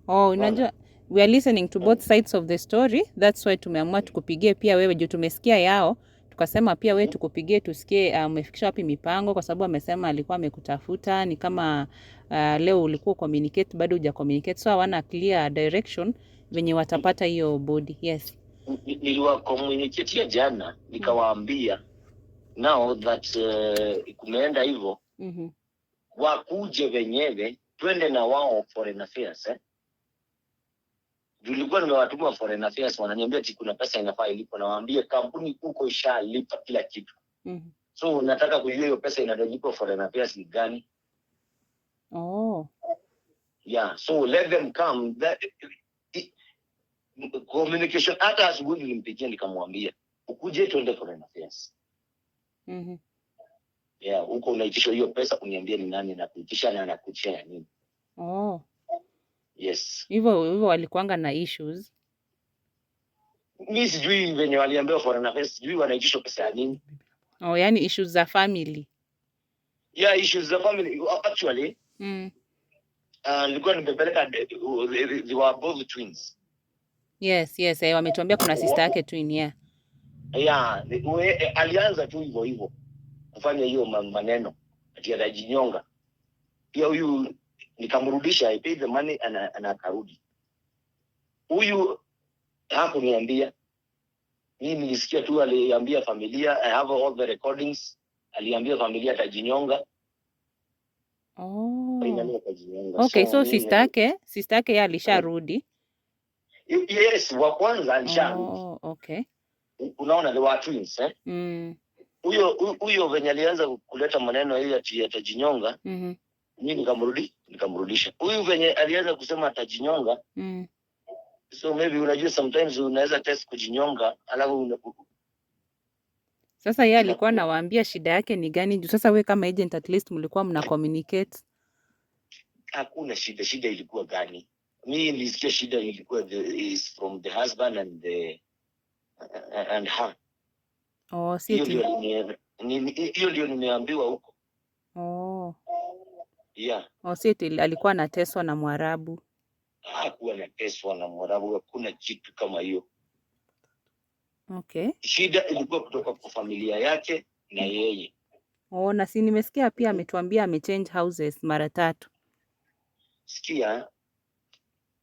Oh, unajua we are listening to both sides of the story. That's why tumeamua tukupigie pia wewe juu tumesikia yao. Tukasema pia wewe tukupigie tusikie umefikisha wapi mipango, kwa sababu amesema alikuwa amekutafuta ni kama leo ulikuwa communicate bado huja communicate, so hawana clear direction venye watapata hiyo body. Yes. Niliwa communicate jana nikawaambia now that kumeenda hivyo wakuje wenyewe twende na wao foreign affairs Nilikuwa nimewatuma foreign affairs, wananiambia ati kuna pesa inafaa ilipo, na waambie kampuni huko ishalipa kila kitu. So nataka kujua hiyo pesa inadajikwa foreign affairs ni gani. Oh. Yeah, so let them come. Communication, hata asubuhi nilimpigia nikamwambia ukuje tuende foreign affairs. Yeah, huko unaitisha hiyo pesa, uniambie ni nani na kuitisha na anakuchia nini. Oh. Yes. Hivyo walikuanga na issues. Mimi sijui venye waliambiwa foreign affairs, sijui wanaitisha pesa ya nini. Oh, yani issues za family. Yeah, issues za family actually. Nilikuwa nimepeleka, they were both twins. Yes, wametuambia kuna sister yake twin, yeah. Yeah, alianza tu hivyo kufanya hiyo maneno ati anajinyonga. Pia huyu nikamrudisha, I paid the money and akarudi. Huyu hakuniambia. Mimi nilisikia tu aliambia familia, I have all the recordings. Aliambia familia atajinyonga. Oh. Okay, so sister yake yeye alisharudi. Yes, wa kwanza alisharudi. Oh, okay. Unaona they were twins Huyo venye alianza kuleta maneno hiyo ati atajinyonga. Mimi nikamrudisha. Huyu venye alianza kusema atajinyonga. So maybe unajua sometimes unaweza test kujinyonga alafu sasa yeye alikuwa anawaambia shida yake ni gani juu sasa wewe kama agent at least mlikuwa mna communicate. Hakuna shida ilikuwa gani? Mimi nilisikia shida ilikuwa is from the husband and her. Oh, si hiyo ndio nimeambiwa huko. Oh. Yeah. Oh, si alikuwa anateswa na Mwarabu. Hakuwa anateswa na Mwarabu, hakuna kitu kama hiyo. Okay. Shida ilikuwa kutoka kwa familia yake na yeye. Oh, na si nimesikia pia ametuambia amechange houses mara 3. Sikia,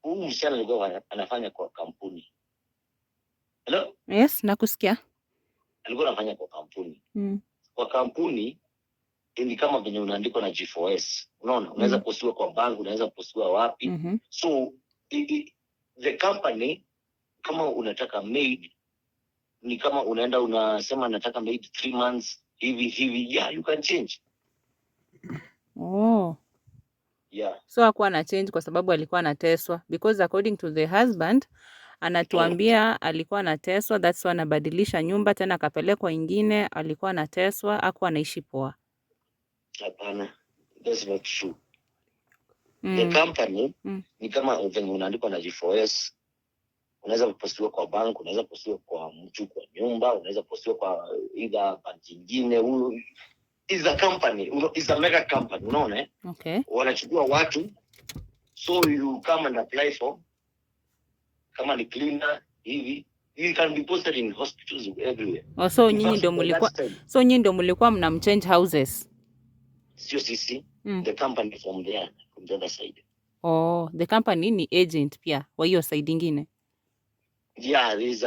huyu msichana alikuwa anafanya kwa kampuni. Hello? Yes, nakusikia. Alikuwa anafanya kwa kampuni. Kwa kampuni ni kama venye unaandikwa na G4S. Unaona, unaweza postiwa kwa bank, unaweza postiwa wapi. So the company, kama unataka maid, ni kama unaenda unasema nataka maid 3 months hivi, yeah, you can change. Oh. Yeah. So hakuwa na change kwa sababu alikuwa anateswa, because according to the husband anatuambia alikuwa anateswa, that's why anabadilisha nyumba tena akapelekwa ingine, alikuwa anateswa, hakuwa anaishi poa. Hapana, that's not true. The company ni kama venye unaandikwa na G4S. Unaweza postiwa kwa bank, unaweza postiwa kwa mtu kwa nyumba, unaweza postiwa kwa either bank nyingine. Huyu is a company, is a mega company, unaona Okay. Wanachukua watu, so you come and apply for, kama ni cleaner hivi, you can be posted in hospitals everywhere. Oh, so nyinyi ndio mlikuwa mnamchange houses? Sio sisi, the company from the other side. Oh, the company ni agent pia wa hiyo side nyingine. Yeah, is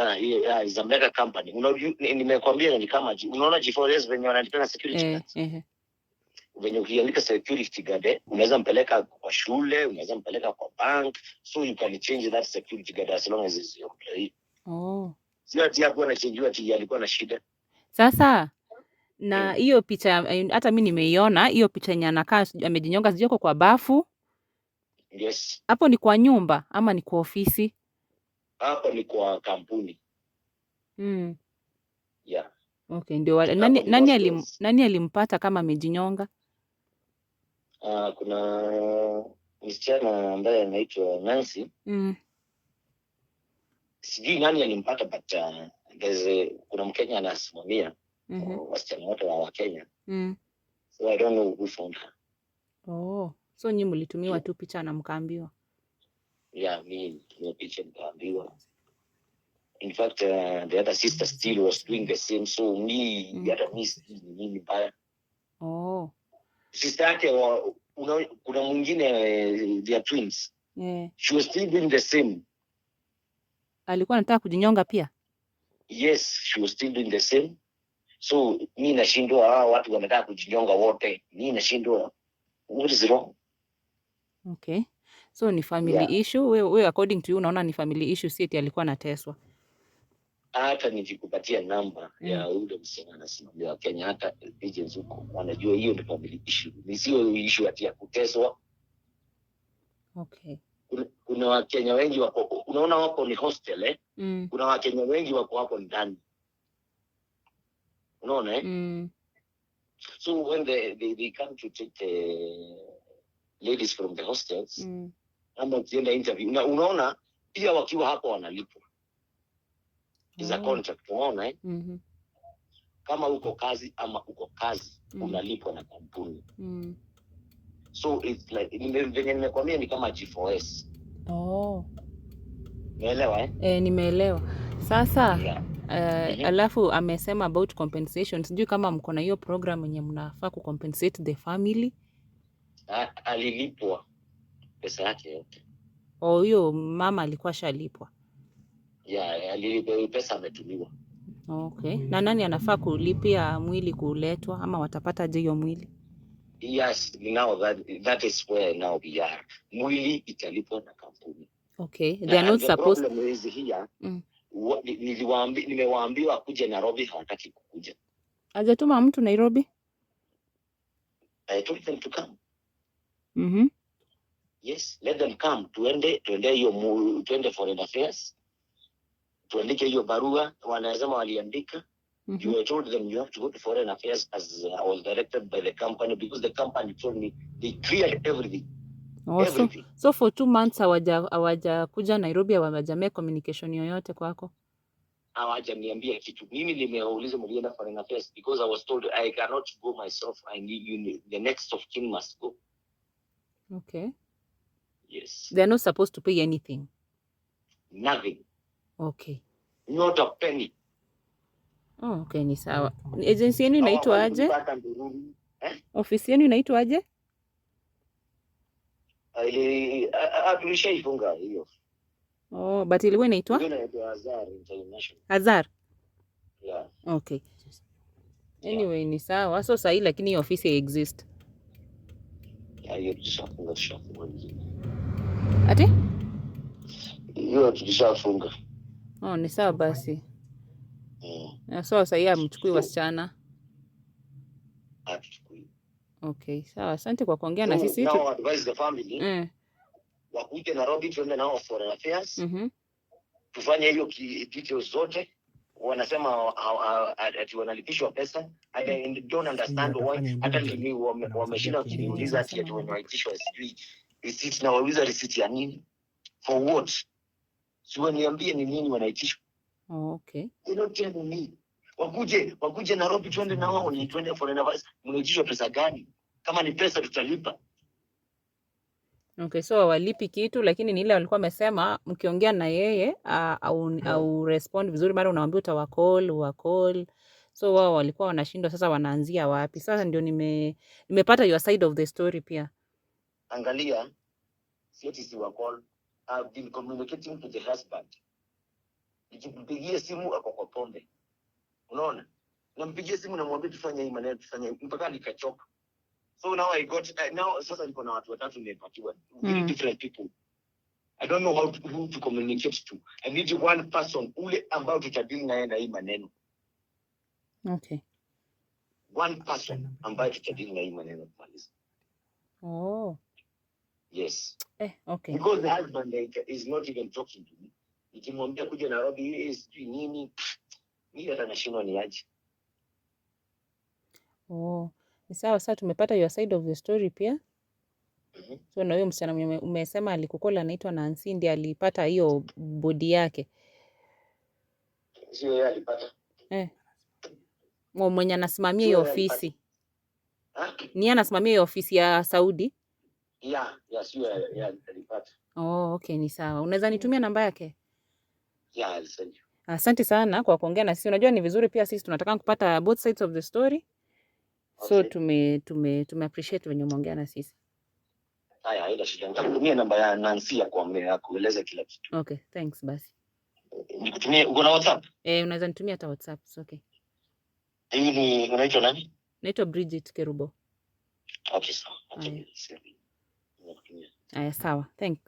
a mega company. Nimekwambia ni kama unaona G4S venye wanaandika security guards. Venye ukiandika security guard, unaweza mpeleka kwa shule, unaweza mpeleka kwa bank, so you can change that security guard as long as is your employee. Oh. Sio ati hapo na change ati alikuwa na shida. Sasa na hiyo picha hata mimi nimeiona hiyo picha yenye anakaa amejinyonga sijoko kwa bafu. Yes. Hapo ni kwa nyumba ama ni kwa ofisi? Hapo ni kwa kampuni. Yeah. Okay, ndio nani alimpata kama amejinyonga? Kuna msichana ambaye anaitwa Nancy. Sijui nani alimpata, but kuna Mkenya anasimamia wasichana wote wa Kenya. So I don't know who found her. Oh, so nyinyi mlitumiwa tu picha na mkaambiwa? Yeah, me picha nikaambiwa. In fact, the other sister still was doing the same. So me, hata mimi mbaya. Oh. Sister yake kuna mwingine, they are twins. Yeah. She was still doing the same. Alikuwa anataka kujinyonga pia? Yes, she was still doing the same. So mimi nashindwa, watu wanataka kujinyonga wote. Mimi nashindwa, what is wrong? Okay. So ni family issue. We according to you unaona ni family issue, si eti alikuwa anateswa? Hata nikikupatia namba ya ule msema anasimamia Kenya, hata agents huko wanajua hiyo ni family issue. Ni sio issue ati ya kuteswa. Okay. Kuna Wakenya wengi wako, unaona wako ni hostel Kuna Wakenya wengi wako hapo ndani. Unaona So when they come to take the ladies from the hostels, ama ukienda interview, unaona pia wakiwa hapo wanalipwa. Is a contract, unaona kama uko kazi ama uko kazi unalipwa na kampuni. So it's like venye nimekwambia ni kama G4S. Umeelewa nimeelewa. Sasa alafu amesema about compensation. Sijui kama mko na hiyo program yenye mnafaa kucompensate the family. Alilipwa pesa yake yote. Hiyo mama alikuwa shalipwa? Yeah, alilipwa pesa, ametumiwa. Okay. Na nani anafaa kulipia mwili kuletwa, ama watapata je hiyo mwili? Yes, now that is where now we are. Mwili italipwa na kampuni. Okay. They are not supposed. The problem is here. Nimewaambiwa kuja Nairobi, hawataki kukuja. Hajatuma mtu Nairobi? I told them to come. Yes, let them come. Tuende hiyo tuende foreign affairs. Tuandike hiyo barua, wanasema waliandika. I told them you have to go to foreign affairs as I was directed by the company, because the company told me they cleared everything. Everything. So for 2 months hawaja kuja Nairobi, hawajamea communication yoyote kwako? Hawajaniambia kitu. Mimi nimeuliza mlienda foreign affairs because I was told I cannot go myself. I need you, the next of kin must go. Okay. Yes. They are not supposed to pay anything? Nothing. Okay. Not a penny. Okay, ni sawa. Agency yenu inaitwa aje? Ofisi yenu inaitwa aje? Tulishaifunga hiyo. But ilikuwa inaitwa Azar International. Azar? Yeah. Okay. Anyway, ni sawa. So sahi lakini hiyo ofisi exist. Yeah, hiyo tulishafunga. Ati? Hiyo tulishafunga. Ni sawa basi. So sahi amchukui wasichana. Hatuchukui. Okay, sawa. Asante kwa kuongea na sisi. Now advise the family. Wakuje Nairobi, tuende nao foreign affairs. Tufanye hiyo details zote. Wanasema ati wanalipishwa pesa. I don't understand why. Hata mimi wameshinda kuniuliza ati wanaitishwa sijui receipt, na wauliza receipt ya nini? For what? Sio niambie ni nini wanaitishwa. Okay. They don't tell me. Wakuje Nairobi, tuende na wao, ni tuende foreign affairs. Mnaitishwa pesa gani? Kama ni pesa tutalipa. Okay, so walipi kitu, lakini ni ile walikuwa wamesema mkiongea na yeye au respond vizuri, bado unawaambia utawacall. So wao walikuwa wanashindwa sasa wanaanzia wapi. Sasa ndio nimepata your side of the story pia. Angalia, si wa call. I've been communicating to the husband. Nikimpigia simu ako kwa pombe. Unaona? Nampigia simu namwambia tufanye hii maneno, tufanye mpaka nikachoka. So now I got now sasa niko na watu watatu nimepatiwa. Very different people. I don't know who to communicate to. I need one person ule ambao tutadili naye na hii maneno. Okay. One person ambaye tutadili na hii maneno please. Yes. Okay. Because the husband is not even talking to me. Nikimwambia kuja Nairobi is nini? Mimi hata nashindwa ni aje. Ni sawa. Sasa tumepata your side of the story pia. So na huyo msichana umesema alikukola anaitwa Nancy, ndiye alipata hiyo bodi yake. Sio yeye alipata. Mwenye anasimamia hiyo ofisi. Ni anasimamia hiyo ofisi ya Saudi? Yeah, sio alipata. Oh, okay, ni sawa. Unaweza nitumia namba yake? Yeah, I'll send you. Asante sana kwa kuongea na sisi. Unajua ni vizuri pia sisi tunataka kupata both sides of the story. So Okay. tume appreciate wenye umeongea na sisi. Haya, haina shida. Nitakutumia namba ya Nancy ya kueleza kila kitu. Okay, thanks basi. Nikutumie, uko na WhatsApp? Unaweza nitumia hata WhatsApp, it's okay. Hii ni unaitwa nani? Naitwa Bridget Kerubo. Okay, sawa. Aya, sawa. Thanks.